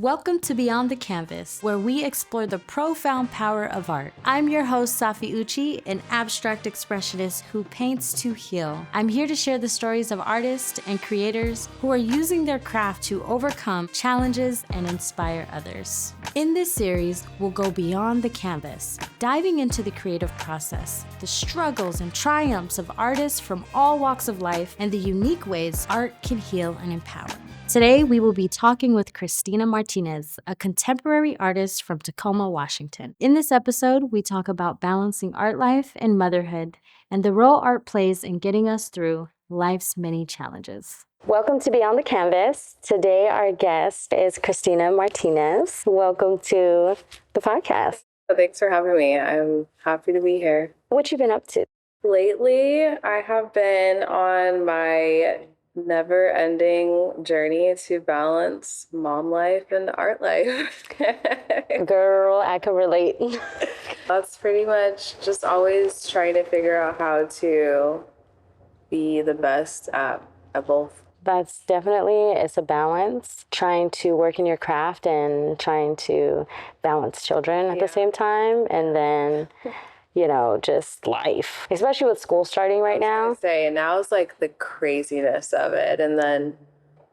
Welcome to Beyond the Canvas, where we explore the profound power of art. I'm your host, Safi Uchi, an abstract expressionist who paints to heal. I'm here to share the stories of artists and creators who are using their craft to overcome challenges and inspire others. In this series, we'll go beyond the canvas, diving into the creative process, the struggles and triumphs of artists from all walks of life, and the unique ways art can heal and empower. Today, we will be talking with Cristina Martinez, a contemporary artist from Tacoma, Washington. In this episode, we talk about balancing art life and motherhood and the role art plays in getting us through life's many challenges. Welcome to Beyond the Canvas. Today, our guest is Cristina Martinez. Welcome to the podcast. Thanks for having me. I'm happy to be here. What you been up to? Lately, I have been on my never-ending journey to balance mom life and art life. Girl, I can relate. That's pretty much just always trying to figure out how to be the best at both. That's definitely, it's a balance, trying to work in your craft and trying to balance children at the same time. And then, you know, just life, especially with school starting right now. And now it's like the craziness of it. And then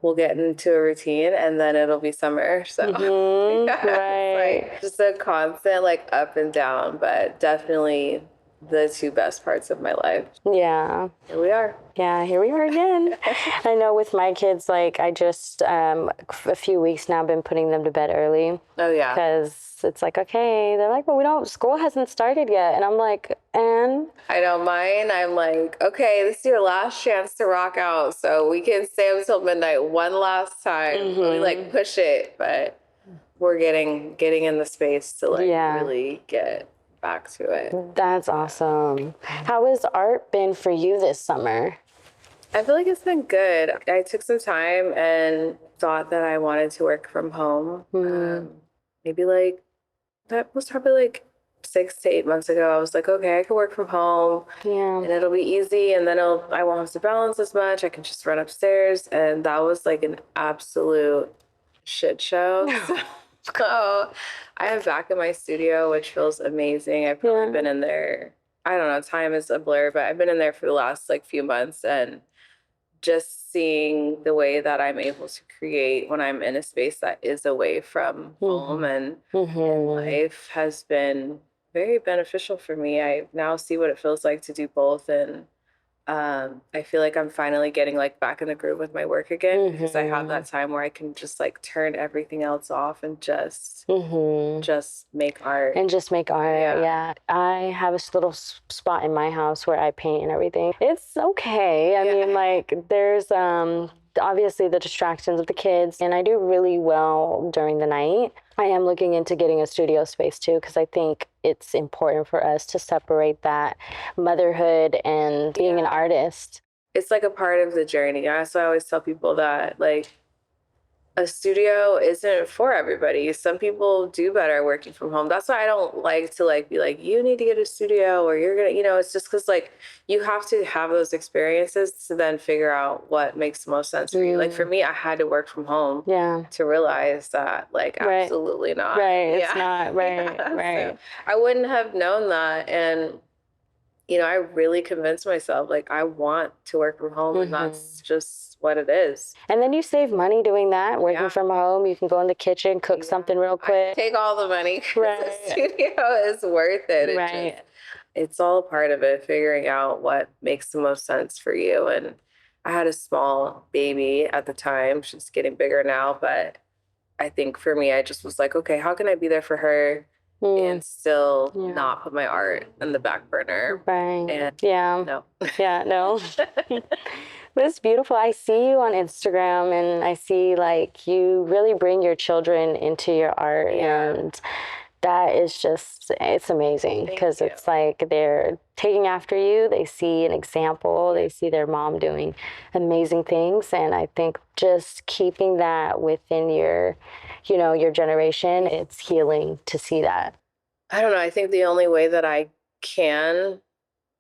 we'll get into a routine and then it'll be summer. So Right. It's like just a constant like up and down, but definitely the two best parts of my life. Yeah. Here we are. Yeah, here we are again. I know with my kids, like I just, a few weeks now, been putting them to bed early. Oh, yeah. Because it's like, okay, they're like, well, school hasn't started yet. And I'm like, and? I know mine, I'm like, okay, this is your last chance to rock out. So we can stay up until midnight one last time. We like push it, but we're getting in the space to like really get back to it. That's awesome. How has art been for you this summer? I feel like it's been good. I took some time and thought that I wanted to work from home. Maybe like, that was probably like 6 to 8 months ago. I was like, okay, I can work from home and it'll be easy. And then I won't have to balance as much. I can just run upstairs. And that was like an absolute shit show. So I am back in my studio, which feels amazing. I've probably been in there, I don't know, time is a blur, but I've been in there for the last like few months, and just seeing the way that I'm able to create when I'm in a space that is away from home and life has been very beneficial for me. I now see what it feels like to do both, and I feel like I'm finally getting like back in the groove with my work again because I have that time where I can just like turn everything else off and just make art. And just make art, yeah. I have a little spot in my house where I paint and everything. It's okay. I mean, like there's obviously the distractions of the kids, and I do really well during the night. I am looking into getting a studio space too, because I think it's important for us to separate that motherhood and being an artist. It's like a part of the journey. So I always tell people that like a studio isn't for everybody. Some people do better working from home. That's why I don't like to like be like, you need to get a studio or you're gonna, it's just because like you have to have those experiences to then figure out what makes the most sense for you. Like for me, I had to work from home to realize that like absolutely not. Right, it's not, right. So I wouldn't have known that. And I really convinced myself, like, I want to work from home, and that's just what it is. And then you save money doing that, working from home. You can go in the kitchen, cook something real quick. Take all the money. The studio is worth it. It's all part of it, figuring out what makes the most sense for you. And I had a small baby at the time. She's getting bigger now, but I think for me, I just was like, okay, how can I be there for her? And still not put my art in the back burner. Right. And no. But it's beautiful. I see you on Instagram, and I see like you really bring your children into your art, and that is just, it's amazing because it's like they're taking after you. They see an example. They see their mom doing amazing things, and I think just keeping that within your generation, it's healing to see that. I don't know. I think the only way that I can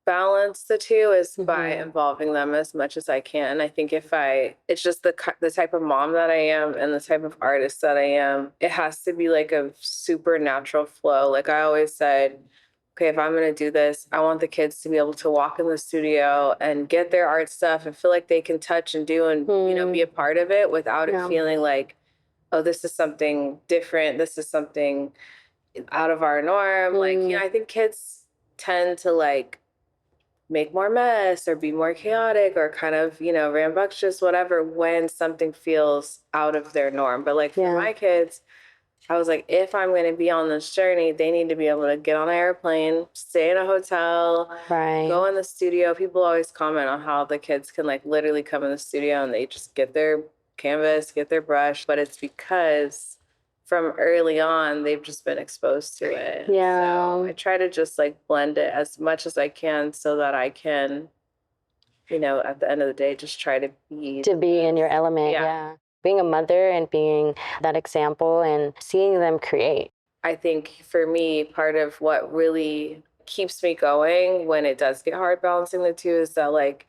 balance the two is by involving them as much as I can. I think it's just the type of mom that I am and the type of artist that I am. It has to be like a supernatural flow. Like I always said, okay, if I'm going to do this, I want the kids to be able to walk in the studio and get their art stuff and feel like they can touch and do and, you know, be a part of it without it feeling like, oh, this is something different. This is something out of our norm. Like, you know, I think kids tend to like make more mess or be more chaotic or kind of, you know, rambunctious, whatever, when something feels out of their norm. But like for my kids, I was like, if I'm going to be on this journey, they need to be able to get on an airplane, stay in a hotel, go in the studio. People always comment on how the kids can like literally come in the studio and they just get their canvas, get their brush. But it's because from early on, they've just been exposed to it. Yeah. So I try to just like blend it as much as I can so that I can, you know, at the end of the day, just try to be in your element. Yeah. Being a mother and being that example and seeing them create. I think for me, part of what really keeps me going when it does get hard balancing the two is that like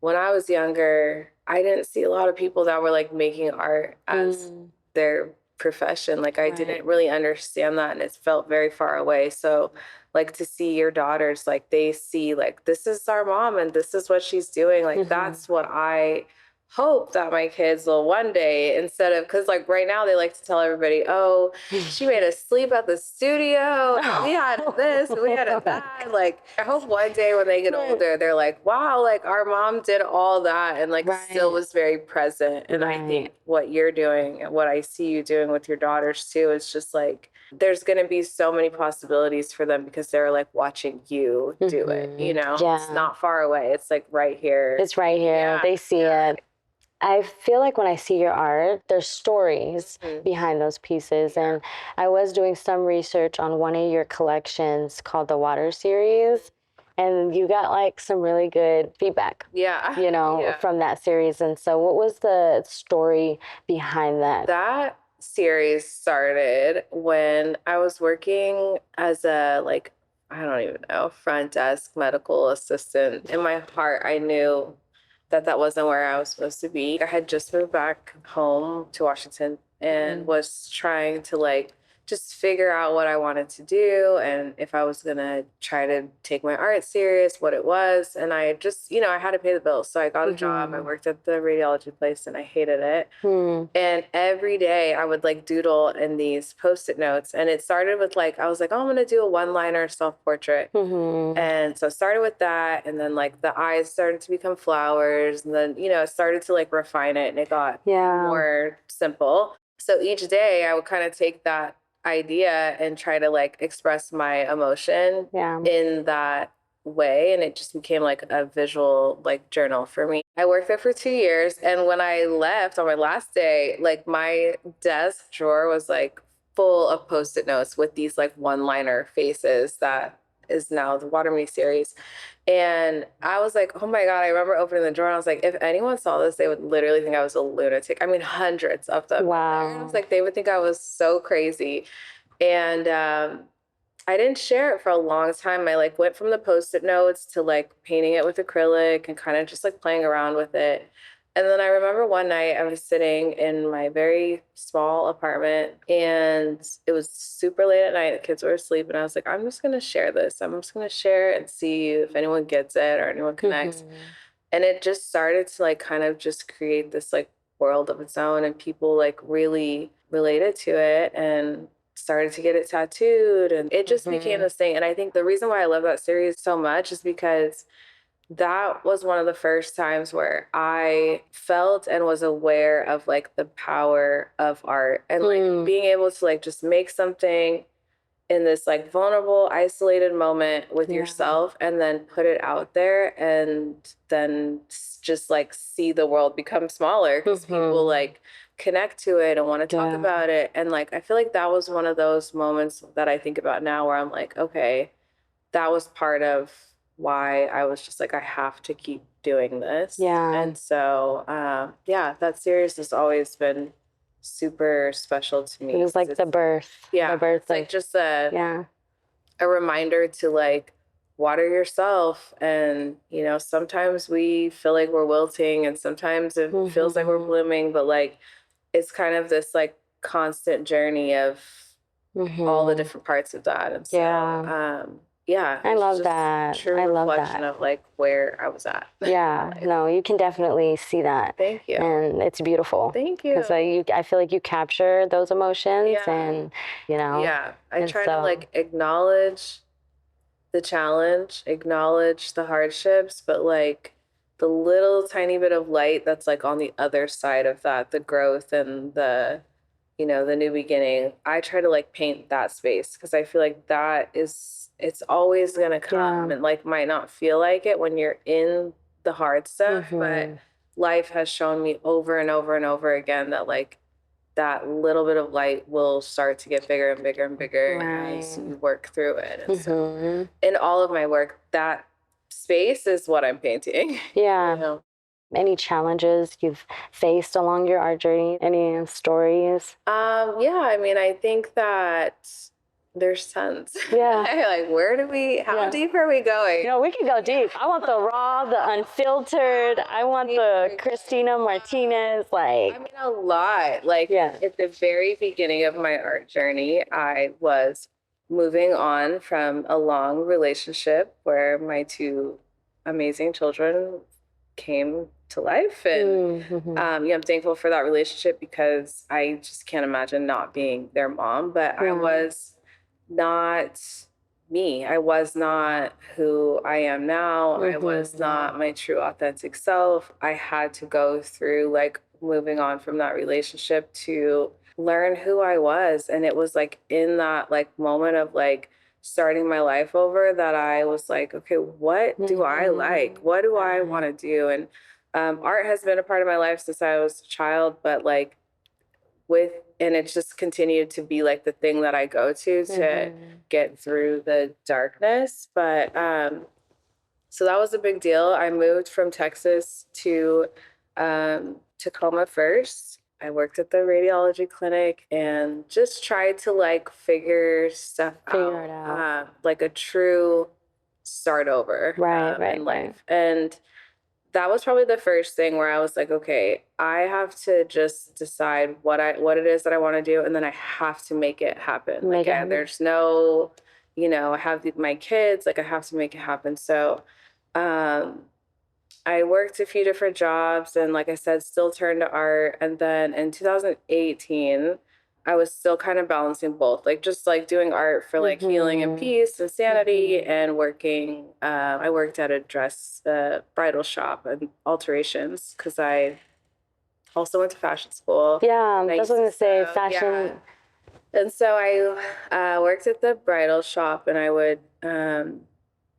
when I was younger, I didn't see a lot of people that were like making art as their profession. Like I didn't really understand that and it felt very far away. So like to see your daughters, like they see like this is our mom and this is what she's doing. Like that's what I hope that my kids will one day, instead of, because like right now they like to tell everybody, oh, she made us sleep at the studio, we had this, we had that. Like I hope one day when they get older they're like, wow, like our mom did all that and like still was very present. And I think what you're doing and what I see you doing with your daughters too is just like there's going to be so many possibilities for them because they're like watching you do it, you know. It's not far away, it's like right here. It's right here. They see it. I feel like when I see your art, there's stories behind those pieces. And I was doing some research on one of your collections called the Water series. And you got like some really good feedback, you know, from that series. And so what was the story behind that? That series started when I was working as a like, I don't even know, front desk medical assistant. In my heart, I knew that that wasn't where I was supposed to be. I had just moved back home to Washington and was trying to like just figure out what I wanted to do and if I was gonna try to take my art serious, what it was. And I just, you know, I had to pay the bills. So I got a job. I worked at the radiology place and I hated it. And every day I would like doodle in these Post-it notes. And it started with like, I was like, oh, I'm gonna do a one-liner self-portrait. And so I started with that. And then like the eyes started to become flowers. And then, you know, I started to like refine it and it got more simple. So each day I would kind of take that idea and try to like express my emotion in that way, and it just became like a visual like journal for me. I worked there for 2 years, and when I left on my last day, like my desk drawer was like full of Post-it notes with these like one-liner faces that is now the Water Me series. And I was like, oh my God, I remember opening the drawer and I was like, if anyone saw this, they would literally think I was a lunatic. I mean, hundreds of them. Wow. And I was like, they would think I was so crazy. And I didn't share it for a long time. I like went from the Post-it notes to like painting it with acrylic and kind of just like playing around with it. And then I remember one night I was sitting in my very small apartment and it was super late at night. The kids were asleep and I was like, I'm just going to share this. I'm just going to share it and see if anyone gets it or anyone connects. And it just started to like kind of just create this like world of its own, and people like really related to it and started to get it tattooed, and it just became this thing. And I think the reason why I love that series so much is because that was one of the first times where I felt and was aware of like the power of art and like being able to like just make something in this like vulnerable, isolated moment with yourself and then put it out there and then just like see the world become smaller because people like connect to it and want to talk about it. And like, I feel like that was one of those moments that I think about now where I'm like, okay, that was part of why I was just like, I have to keep doing this. And so, that series has always been super special to me. It was like the birth. Yeah. The birth it's like just a reminder to like water yourself. And, sometimes we feel like we're wilting and sometimes it feels like we're blooming, but like, it's kind of this like constant journey of all the different parts of that. And so, yeah, I it's love just that. true I love reflection that. of like where I was at. Yeah, no, you can definitely see that. Thank you. And it's beautiful. Thank you. Because I feel like you capture those emotions and, Yeah, I and try so, to like acknowledge the challenge, acknowledge the hardships, but like the little tiny bit of light that's like on the other side of that, the growth and the new beginning. I try to like paint that space because I feel like it's always gonna come and like might not feel like it when you're in the hard stuff, but life has shown me over and over and over again that like that little bit of light will start to get bigger and bigger and bigger as you work through it. And so in all of my work, that space is what I'm painting. Yeah. Any challenges you've faced along your art journey? Any stories? Yeah, I mean, I think that there's tons. Yeah. Like, how deep are we going? We can go deep. I want the raw, the unfiltered. I want the Cristina Martinez, I mean, a lot. Like, at the very beginning of my art journey, I was moving on from a long relationship where my two amazing children came to life. And I'm thankful for that relationship because I just can't imagine not being their mom. But I was not me. I was not who I am now. I was not my true authentic self. I had to go through like moving on from that relationship to learn who I was. And it was like in that like moment of like starting my life over that I was like, okay, what do I like? What do I want to do? And art has been a part of my life since I was a child, but like and it's just continued to be like the thing that I go to get through the darkness. But so that was a big deal. I moved from Texas to Tacoma first. I worked at the radiology clinic and just tried to like figure stuff out. Like a true start over in life. And that was probably the first thing where I was like, okay, I have to just decide what it is that I want to do, and then I have to make it happen. There's no, I have my kids, like I have to make it happen. So, I worked a few different jobs, and like I said, still turned to art. And then in 2018, I was still kind of balancing both, like just like doing art for like healing and peace and sanity, and working. I worked at a bridal shop and alterations because I also went to fashion school. Yeah, that's what I was going to say, fashion. Yeah. And so I worked at the bridal shop, and I would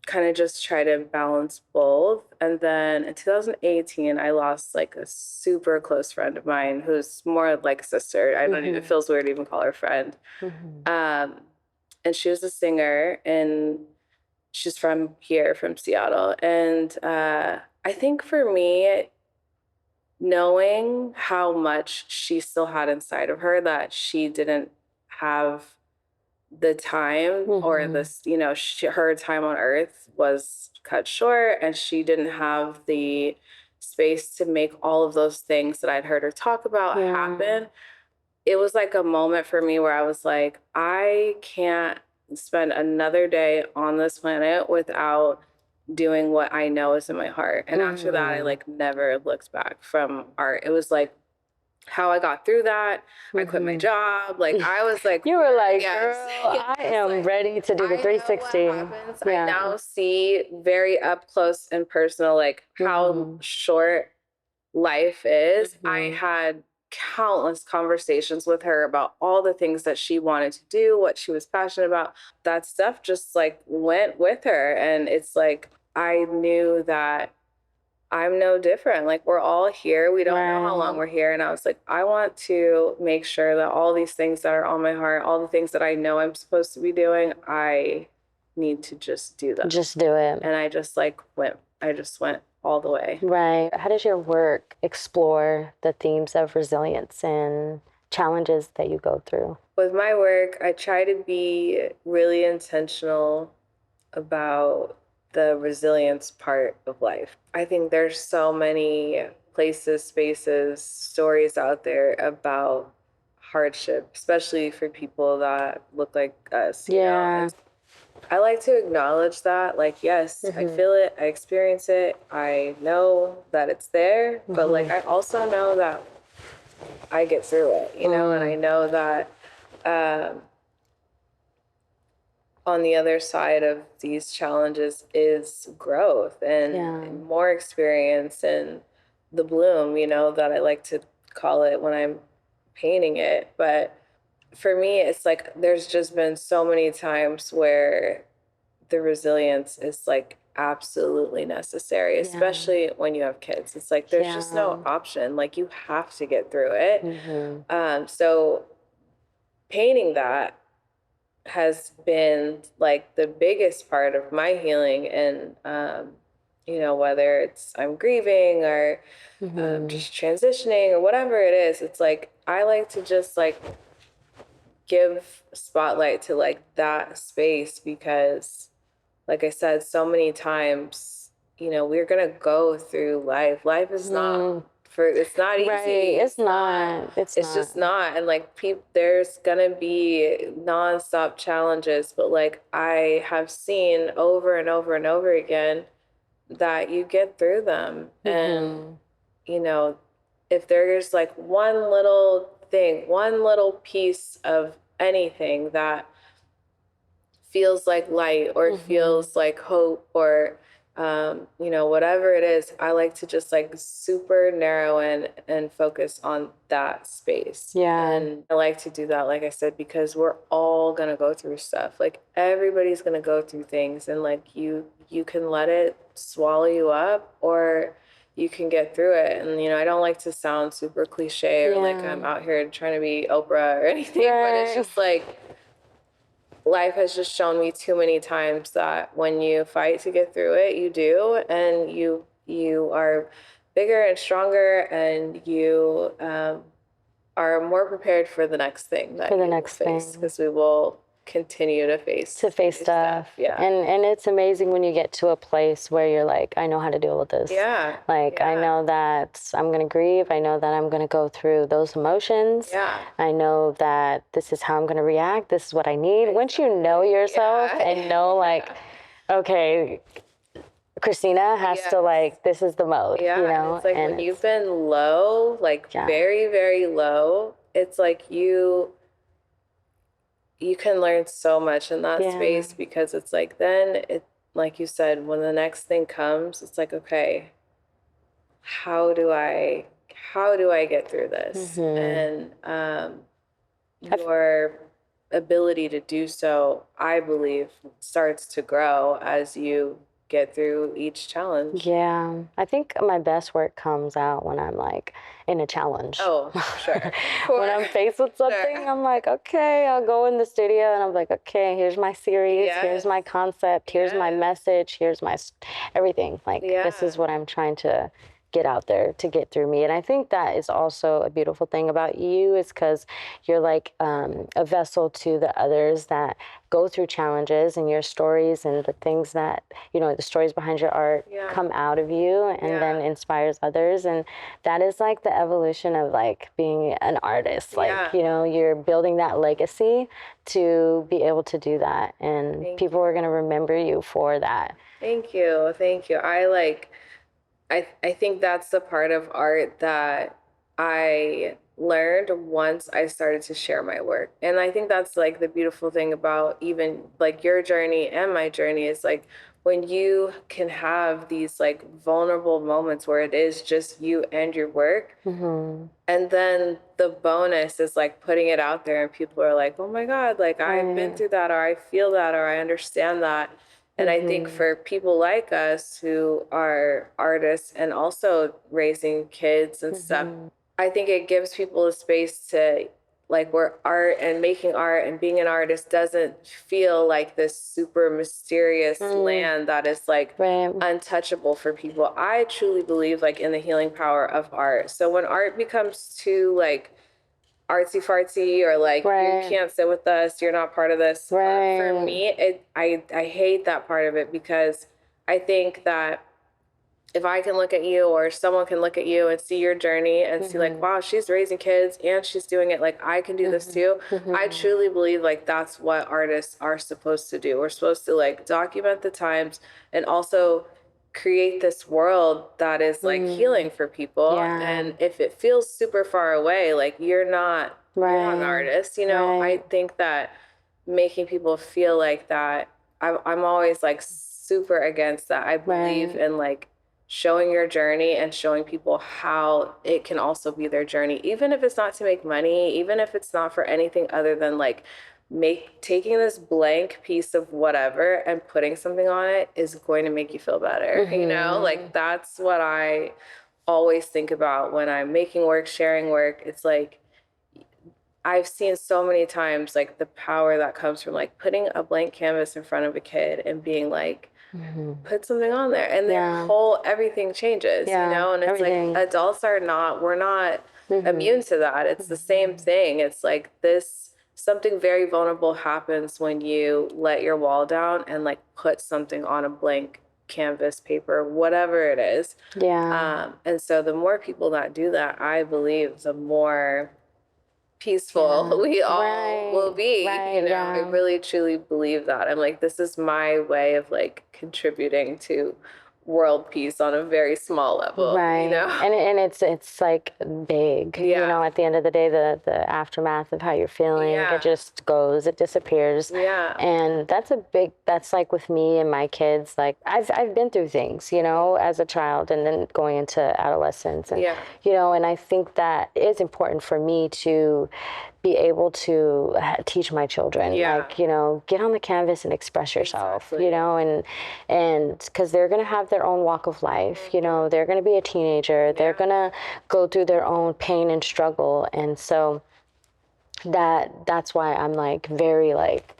kind of just try to balance both. And then in 2018, I lost like a super close friend of mine who's more like a sister. I don't even, it feels weird to even call her friend. And she was a singer, and she's from here, from Seattle. And I think for me, knowing how much she still had inside of her that she didn't have the time or this, her time on earth was cut short, and she didn't have the space to make all of those things that I'd heard her talk about happen. It was like a moment for me where I was like, I can't spend another day on this planet without doing what I know is in my heart. And after that, I like never looked back from art. It was like how I got through that. I quit my job. Like I was like, you were like, girl, I am ready to do the 360. I now see very up close and personal, like how short life is. I had countless conversations with her about all the things that she wanted to do, what she was passionate about. That stuff just like went with her. And it's like, I knew that I'm no different. Like we're all here. We don't know how long we're here. And I was like, I want to make sure that all these things that are on my heart, all the things that I know I'm supposed to be doing, I need to just do them. Just do it. And I just went all the way. Right. How does your work explore the themes of resilience and challenges that you go through? With my work, I try to be really intentional about the resilience part of life. I think there's so many places, spaces, stories out there about hardship, especially for people that look like us, you know? And I like to acknowledge that, like, yes, I feel it, I experience it, I know that it's there, but like, I also know that I get through it, you know, and I know that on the other side of these challenges is growth and more experience and the bloom, you know, that I like to call it when I'm painting it. But for me, it's like there's just been so many times where the resilience is like absolutely necessary, especially when you have kids. It's like there's just no option. Like you have to get through it. So painting that has been like the biggest part of my healing, and you know, whether it's I'm grieving or just transitioning or whatever it is, it's like I like to just like give spotlight to like that space, because like I said so many times, you know, we're gonna go through life. Life is not it's not easy. Right. It's not. It's just not. And like there's gonna be nonstop challenges, but like I have seen over and over and over again that you get through them. And you know, if there's like one little thing, one little piece of anything that feels like light or feels like hope or you know, whatever it is, I like to just like super narrow in and focus on that space. And I like to do that, like I said, because we're all gonna go through stuff. Like everybody's gonna go through things, and like you can let it swallow you up, or you can get through it. And you know, I don't like to sound super cliche or like I'm out here trying to be Oprah or anything, but it's just like life has just shown me too many times that when you fight to get through it, you do, and you are bigger and stronger, and you are more prepared for the next thing that you face, because we will continue to face stuff. And it's amazing when you get to a place where you're like, I know how to deal with this. I know that I'm gonna grieve, I know that I'm gonna go through those emotions. I know that this is how I'm gonna react, this is what I need. Once you know yourself and know like, okay, Cristina has to like, this is the mode, you know? And it's like when you've been low, like very, very low, it's like you can learn so much in that space, because it's like then it, like you said, when the next thing comes, it's like, okay, how do I get through this? And your ability to do so, I believe, starts to grow as you get through each challenge. I think my best work comes out when I'm like in a challenge. Oh, sure. When I'm faced with something, I'm like, okay, I'll go in the studio and I'm like, okay, here's my series, here's my concept, here's my message, here's my everything. Like, this is what I'm trying to get out there to get through me. And I think that is also a beautiful thing about you, is because you're like a vessel to the others that go through challenges, and your stories and the things that, you know, the stories behind your art come out of you and then inspires others. And that is like the evolution of like being an artist. Like, you know, you're building that legacy to be able to do that. And people are going to remember you for that. Thank you. Thank you. I think that's the part of art that I learned once I started to share my work. And I think that's like the beautiful thing about even like your journey and my journey, is like when you can have these like vulnerable moments where it is just you and your work. And then the bonus is like putting it out there and people are like, oh my God, like I've been through that, or I feel that, or I understand that. And I think for people like us who are artists and also raising kids and stuff, I think it gives people a space to like, where art and making art and being an artist doesn't feel like this super mysterious land that is like untouchable for people. I truly believe like in the healing power of art. So when art becomes too like artsy fartsy, or like you can't sit with us, you're not part of this. For me, I hate that part of it, because I think that if I can look at you or someone can look at you and see your journey and see like, wow, she's raising kids and she's doing it, like I can do this too. I truly believe like that's what artists are supposed to do. We're supposed to like document the times and also create this world that is like healing for people. And if it feels super far away, like you're not an artist, you know. I think that making people feel like that, I'm always like super against that. I believe in like showing your journey and showing people how it can also be their journey, even if it's not to make money, even if it's not for anything other than like taking this blank piece of whatever and putting something on it is going to make you feel better. You know, like that's what I always think about when I'm making work, sharing work. It's like I've seen so many times like the power that comes from like putting a blank canvas in front of a kid and being like, put something on there, and their whole everything changes, you know. And it's like adults we're not immune to that. It's the same thing. It's like this something very vulnerable happens when you let your wall down and like put something on a blank canvas, paper, whatever it is. And so the more people that do that, I believe the more peaceful we all will be, you know. I really truly believe that. I'm like, this is my way of like contributing to world peace on a very small level, you know. And it's like big, you know. At the end of the day, the aftermath of how you're feeling, it just goes, it disappears. And that's like with me and my kids. Like I've been through things, you know, as a child and then going into adolescence, and you know. And I think that it's important for me to be able to teach my children, like, you know, get on the canvas and express yourself, you know, and because they're going to have their own walk of life, you know, they're going to be a teenager, they're going to go through their own pain and struggle. And so that's why I'm like very like,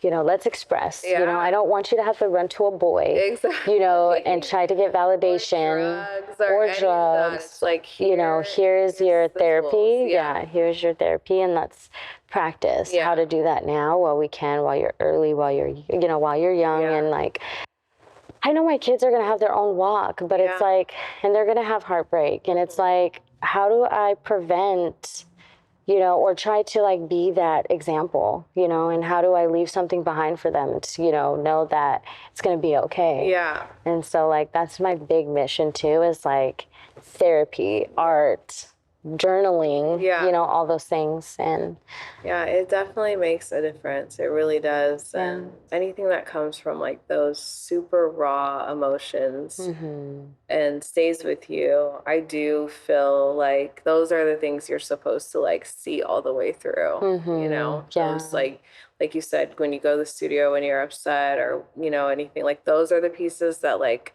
you know, let's express, you know. I don't want you to have to run to a boy, you know, and try to get validation or drugs. Like, you know, here's your therapy. Here's your therapy, and let's practice how to do that now while we can, while you're early, while you're, you know, while you're young. And like, I know my kids are going to have their own walk, but it's like, and they're going to have heartbreak. And it's like, how do I prevent, you know, or try to like be that example, you know, and how do I leave something behind for them to, you know that it's going to be okay. And so like, that's my big mission too, is like therapy, art, journaling, you know, all those things. And it definitely makes a difference. It really does. And anything that comes from like those super raw emotions and stays with you, I do feel like those are the things you're supposed to like see all the way through, you know. Those like you said, when you go to the studio when you're upset or, you know, anything, like those are the pieces that like,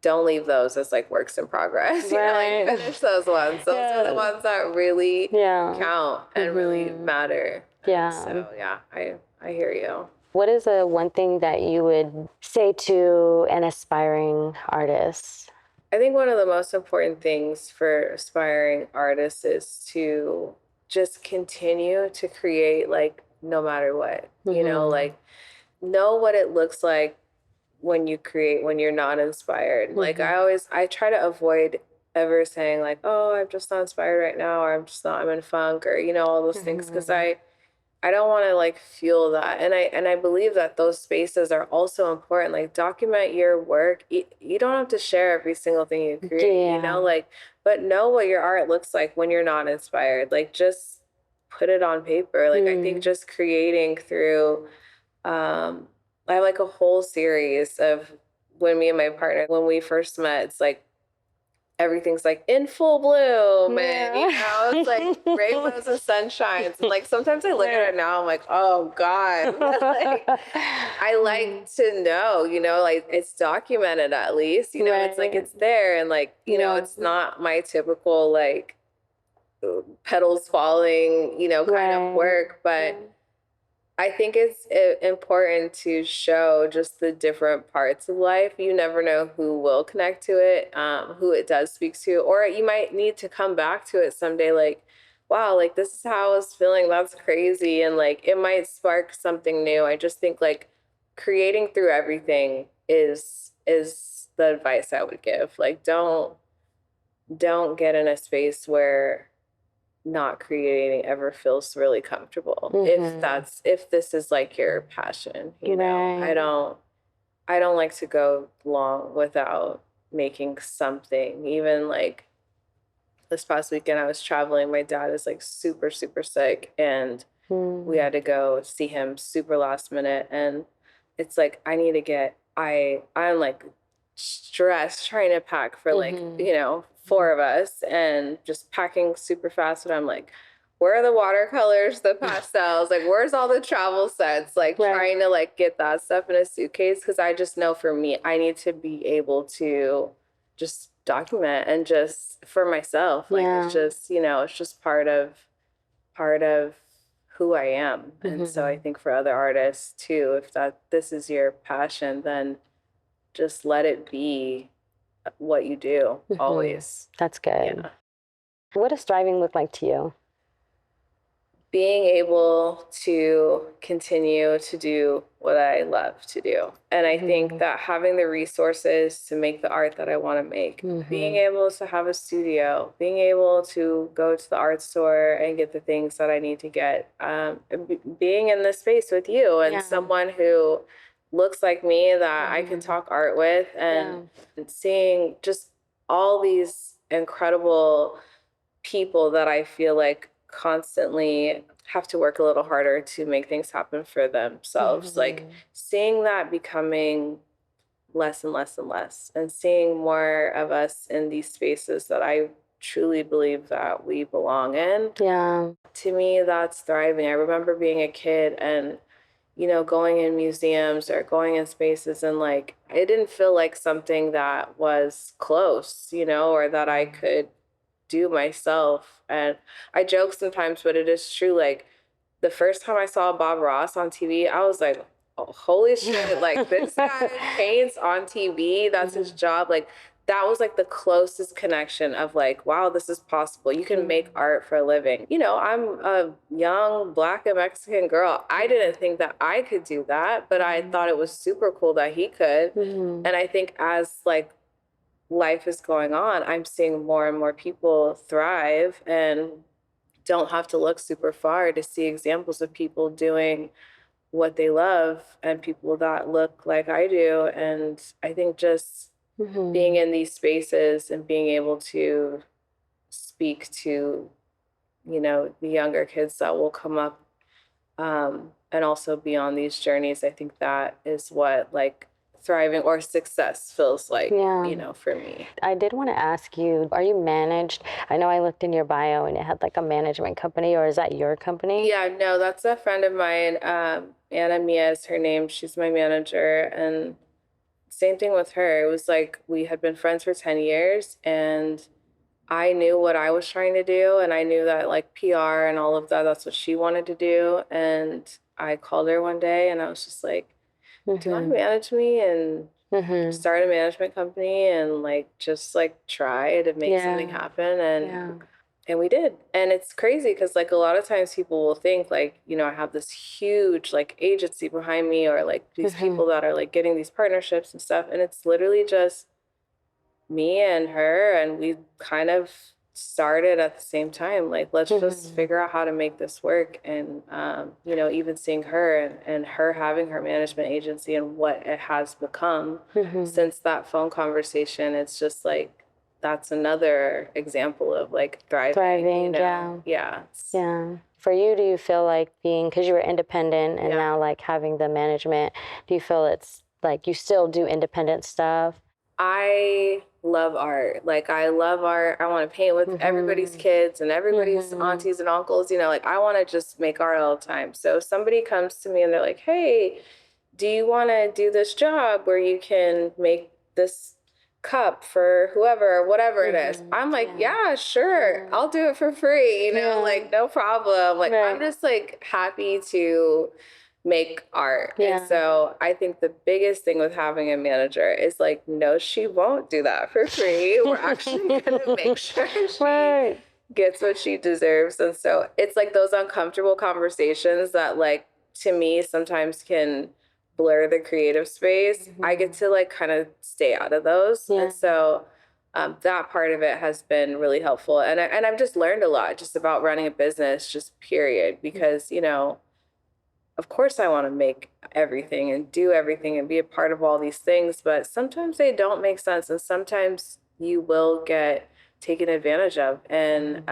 don't leave those as like works in progress. You know, like finish those ones. Those are the ones that really count and really matter. So I hear you. What is the one thing that you would say to an aspiring artist? I think one of the most important things for aspiring artists is to just continue to create, like, no matter what, you know, like know what it looks like when you create, when you're not inspired. Like I try to avoid ever saying like, oh, I'm just not inspired right now, or I'm in funk, or, you know, all those things. Cause I don't want to like fuel that. And I believe that those spaces are also important. Like document your work. You don't have to share every single thing you create, you know, like, but know what your art looks like when you're not inspired. Like just put it on paper. Like I think just creating through, I have like a whole series of when me and my partner, when we first met, it's like everything's like in full bloom and, you know, it's like rainbows and sunshines. And like sometimes I look at it now, I'm like, oh God. Like, I like to know, you know, like it's documented at least, you know, it's like it's there. And like, you know, it's not my typical like petals falling, you know, kind of work, but I think it's important to show just the different parts of life. You never know who will connect to it, who it does speak to, or you might need to come back to it someday. Like, wow, like this is how I was feeling. That's crazy. And like, it might spark something new. I just think like creating through everything is is the advice I would give. Like, don't get in a space where not creating ever feels really comfortable. If this is like your passion, you know, I don't like to go long without making something. Even like this past weekend, I was traveling. My dad is like super, super sick, and we had to go see him super last minute. And it's like, I need to get, I'm like stressed trying to pack for like, you know, 4 of us, and just packing super fast. And I'm like, where are the watercolors, the pastels? Like, where's all the travel sets? Like, trying to like get that stuff in a suitcase. Cause I just know for me, I need to be able to just document and just for myself. Like, it's just, you know, it's just part of who I am. And so I think for other artists too, if this is your passion, then just let it be what you do always. That's good. Yeah. What does thriving look like to you? Being able to continue to do what I love to do. And I think that having the resources to make the art that I want to make, being able to have a studio, being able to go to the art store and get the things that I need to get, being in this space with you and someone who looks like me that I can talk art with, and seeing just all these incredible people that I feel like constantly have to work a little harder to make things happen for themselves. Like, seeing that becoming less and less and less, and seeing more of us in these spaces that I truly believe that we belong in. Yeah. To me, that's thriving. I remember being a kid and, you know, going in museums or going in spaces, and like, it didn't feel like something that was close, you know, or that I could do myself. And I joke sometimes, but it is true. Like, the first time I saw Bob Ross on TV, I was like, oh, holy shit, like, this guy paints on TV. That's his job. Like, that was like the closest connection of like, wow, this is possible. You can make art for a living. You know, I'm a young Black and Mexican girl. I didn't think that I could do that, but I thought it was super cool that he could. And I think as like life is going on, I'm seeing more and more people thrive and don't have to look super far to see examples of people doing what they love and people that look like I do. And I think just being in these spaces and being able to speak to, you know, the younger kids that will come up, and also be on these journeys, I think that is what like thriving or success feels like, you know, for me. I did want to ask you, are you managed? I know I looked in your bio and it had like a management company, or is that your company? Yeah, no, that's a friend of mine. Anna Mia is her name. She's my manager. And same thing with her. It was like we had been friends for 10 years, and I knew what I was trying to do, and I knew that like PR and all of that, that's what she wanted to do. And I called her one day and I was just like, do you want to manage me? And start a management company and like just like try to make something happen. And we did. And it's crazy because like a lot of times people will think like, you know, I have this huge like agency behind me, or like these people that are like getting these partnerships and stuff. And it's literally just me and her, and we kind of started at the same time. Like, let's just figure out how to make this work. And you know, even seeing her and her having her management agency and what it has become since that phone conversation, it's just like, that's another example of like thriving, you know? Yeah. For you, do you feel like being, because you were independent and now like having the management, do you feel it's like you still do independent stuff? I love art. Like, I love art. I want to paint with everybody's kids and everybody's aunties and uncles. You know, like, I want to just make art all the time. So if somebody comes to me and they're like, hey, do you want to do this job where you can make this cup for whoever, whatever it is? I'm like, yeah, sure. I'll do it for free. You know, like, no problem. Like, I'm just like happy to make art. And so I think the biggest thing with having a manager is like, no, she won't do that for free. We're actually going to make sure she gets what she deserves. And so it's like those uncomfortable conversations that like, to me, sometimes can blur the creative space, I get to like kind of stay out of those. Yeah. And so that part of it has been really helpful. And I've just learned a lot just about running a business, just period, because, you know, of course I want to make everything and do everything and be a part of all these things, but sometimes they don't make sense. And sometimes you will get taken advantage of. And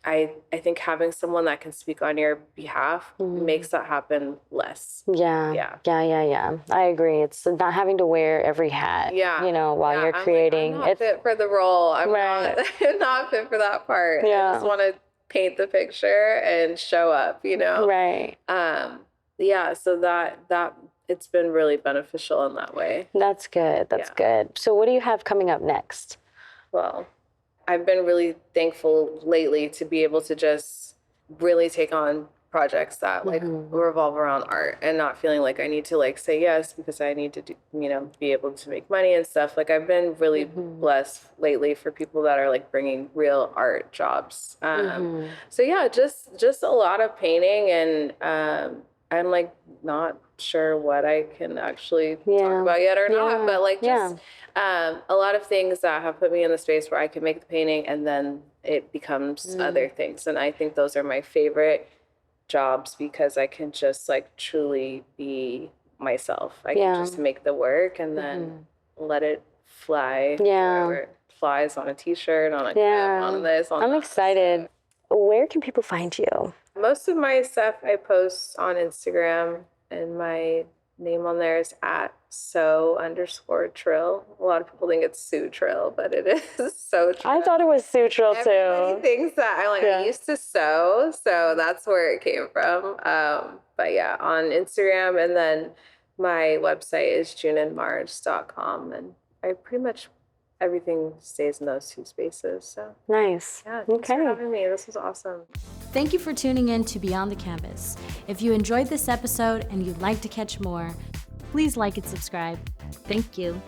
I think having someone that can speak on your behalf makes that happen less. Yeah. I agree. It's not having to wear every hat, you know, while you're creating. I'm not fit for the role. I'm not fit for that part. Yeah. I just want to paint the picture and show up, you know? Right. So that it's been really beneficial in that way. That's good. That's good. So what do you have coming up next? Well, I've been really thankful lately to be able to just really take on projects that like revolve around art and not feeling like I need to like say yes because I need to do, you know, be able to make money and stuff. Like I've been really blessed lately for people that are like bringing real art jobs. So yeah, just a lot of painting, and I'm like not sure what I can actually talk about yet or not, but like just a lot of things that have put me in the space where I can make the painting and then it becomes other things. And I think those are my favorite jobs because I can just like truly be myself. I can just make the work and then let it fly wherever it flies, on a t-shirt, on a cap, on this, on I'm that. excited. Where can people find you? Most of my stuff I post on Instagram, and my name on there is @so_trill. A lot of people think it's Sue Trill, but it is So Trill. I thought it was Sue Trill too. Everybody thinks that. I'm like, I used to sew, so that's where it came from. But yeah, on Instagram, and then my website is juneandmarge.com, and I pretty much everything stays in those two spaces. So nice. Yeah, thanks for having me. This was awesome. Thank you for tuning in to Beyond the Canvas. If you enjoyed this episode and you'd like to catch more, please like and subscribe. Thank you.